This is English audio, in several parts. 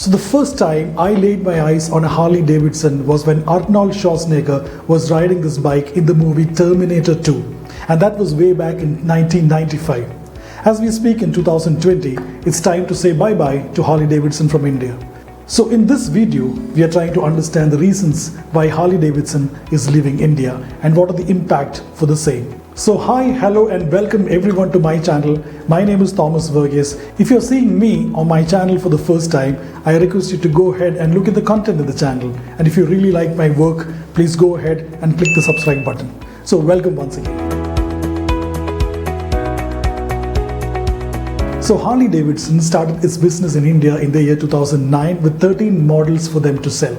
So the first time I laid my eyes on a Harley Davidson was when Arnold Schwarzenegger was riding this bike in the movie Terminator 2, and that was way back in 1995. As we speak in 2020, it's time to say bye-bye to Harley Davidson from India. So in this video, we are trying to understand the reasons why Harley Davidson is leaving India and what are the impact for the same. So hi, hello and welcome everyone to my channel. My name is Thomas Verghese. If you're seeing me on my channel for the first time, I request you to go ahead and look at the content of the channel. And if you really like my work, please go ahead and click the subscribe button. So welcome once again. So Harley Davidson started its business in India in the year 2009 with 13 models for them to sell.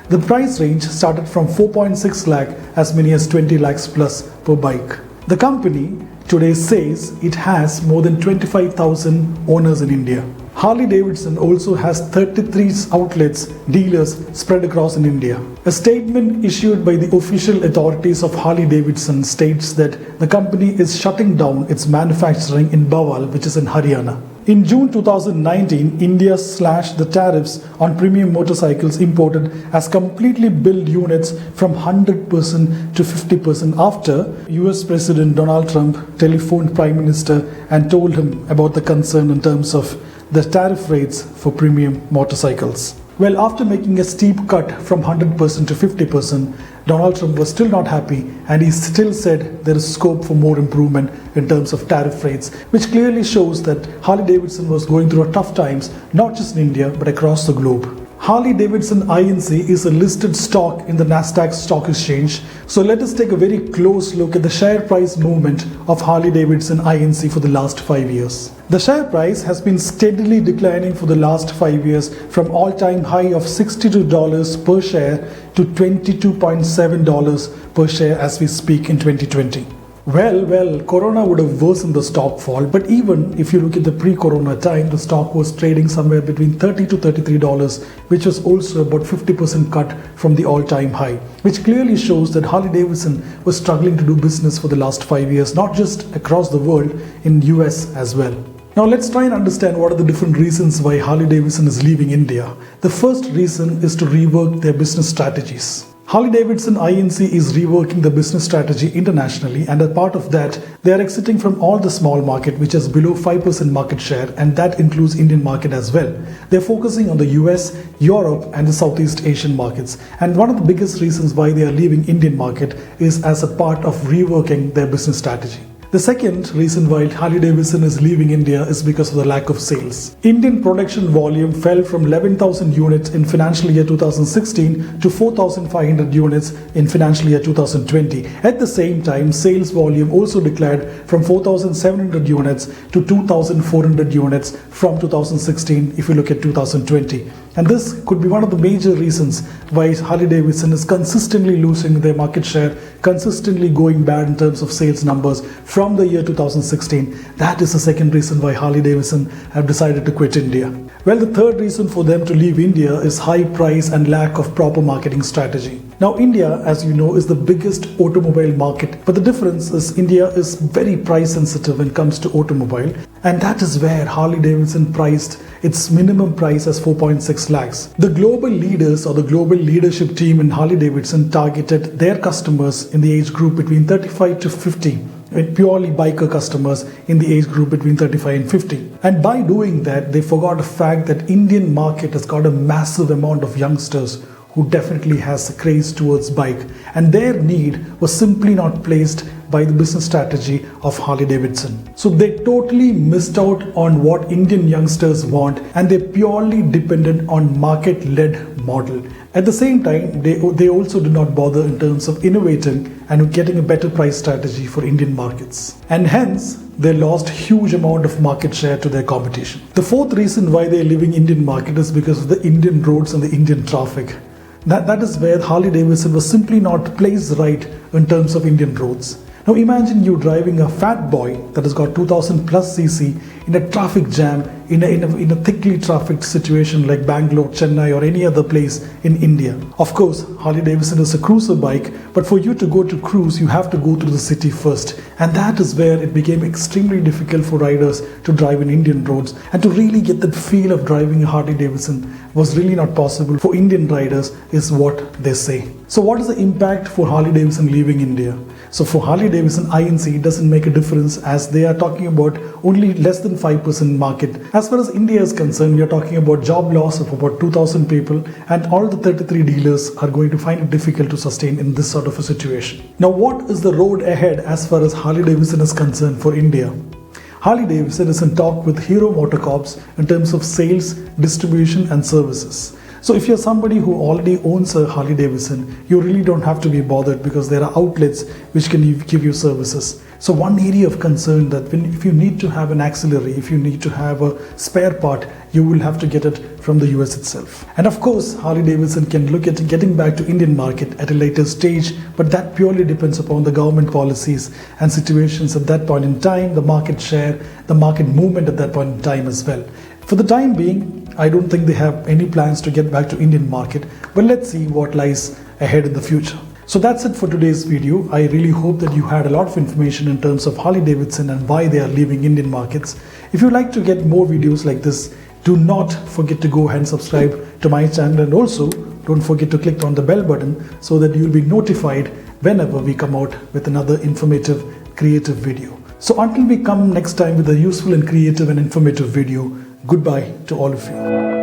The price range started from 4.6 lakh as many as 20 lakhs plus per bike. The company today says it has more than 25,000 owners in India. Harley Davidson also has 33 outlets, dealers spread across in India. A statement issued by the official authorities of Harley Davidson states that the company is shutting down its manufacturing in Bawal, which is in Haryana. In June 2019, India slashed the tariffs on premium motorcycles imported as completely built units from 100% to 50% after US President Donald Trump telephoned Prime Minister and told him about the concern in terms of the tariff rates for premium motorcycles. Well, after making a steep cut from 100% to 50%, Donald Trump was still not happy and he still said there is scope for more improvement in terms of tariff rates, which clearly shows that Harley Davidson was going through a tough times, not just in India but across the globe. Harley Davidson Inc. is a listed stock in the Nasdaq Stock Exchange. So let us take a very close look at the share price movement of Harley Davidson Inc. for the last 5 years. The share price has been steadily declining for the last 5 years from all-time high of $62 per share to $22.7 per share as we speak in 2020. Well, Corona would have worsened the stock fall, but even if you look at the pre-Corona time, the stock was trading somewhere between $30 to $33, which was also about 50% cut from the all-time high, which clearly shows that Harley Davidson was struggling to do business for the last 5 years, not just across the world, in US as well. Now let's try and understand what are the different reasons why Harley Davidson is leaving India. The first reason is to rework their business strategies. Harley Davidson Inc. is reworking the business strategy internationally, and as part of that, they are exiting from all the small market which is below 5% market share, and that includes Indian market as well. They are focusing on the US, Europe and the Southeast Asian markets. And one of the biggest reasons why they are leaving Indian market is as a part of reworking their business strategy. The second reason why Harley Davidson is leaving India is because of the lack of sales. Indian production volume fell from 11,000 units in financial year 2016 to 4,500 units in financial year 2020. At the same time, sales volume also declined from 4,700 units to 2,400 units from 2016 if you look at 2020. And this could be one of the major reasons why Harley Davidson is consistently losing their market share, consistently going bad in terms of sales numbers from the year 2016. That is the second reason why Harley Davidson have decided to quit India. Well, the third reason for them to leave India is high price and lack of proper marketing strategy. Now, India, as you know, is the biggest automobile market, but the difference is India is very price sensitive when it comes to automobile, and that is where Harley Davidson priced its minimum price as 4.6 lakhs. The global leaders or the global leadership team in Harley Davidson targeted their customers in the age group between 35 to 50. Purely biker customers in the age group between 35 and 50. And by doing that, they forgot the fact that Indian market has got a massive amount of youngsters who definitely has a craze towards bike, and their need was simply not placed by the business strategy of Harley Davidson. So they totally missed out on what Indian youngsters want, and they purely depended on market-led model. At the same time, they also did not bother in terms of innovating and getting a better price strategy for Indian markets. And hence, they lost huge amount of market share to their competition. The fourth reason why they are leaving Indian market is because of the Indian roads and the Indian traffic. That is where Harley Davidson was simply not placed right in terms of Indian roads. Now imagine you driving a fat boy that has got 2000 plus cc in a traffic jam in a thickly trafficked situation like Bangalore, Chennai or any other place in India. Of course, Harley Davidson is a cruiser bike, but for you to go to cruise, you have to go through the city first. And that is where it became extremely difficult for riders to drive in Indian roads, and to really get that feel of driving a Harley Davidson was really not possible for Indian riders, is what they say. So what is the impact for Harley Davidson leaving India? So for Harley Davidson INC, it doesn't make a difference, as they are talking about only less than 5% market. As far as India is concerned, we are talking about job loss of about 2,000 people, and all the 33 dealers are going to find it difficult to sustain in this sort of a situation. Now, what is the road ahead as far as Harley Davidson is concerned for India? Harley Davidson is in talk with Hero Motorcorps in terms of sales, distribution and services. So if you're somebody who already owns a Harley Davidson, you really don't have to be bothered, because there are outlets which can give you services. So one area of concern that if you need to have an auxiliary, if you need to have a spare part, you will have to get it from the US itself. And of course, Harley Davidson can look at getting back to Indian market at a later stage, but that purely depends upon the government policies and situations at that point in time, the market share, the market movement at that point in time as well. For the time being, I don't think they have any plans to get back to Indian market, but let's see what lies ahead in the future. So that's it for today's video. I really hope that you had a lot of information in terms of Harley Davidson and why they are leaving Indian markets. If you'd like to get more videos like this, do not forget to go ahead and subscribe to my channel, and also don't forget to click on the bell button so that you'll be notified whenever we come out with another informative, creative video. So until we come next time with a useful and creative and informative video, goodbye to all of you.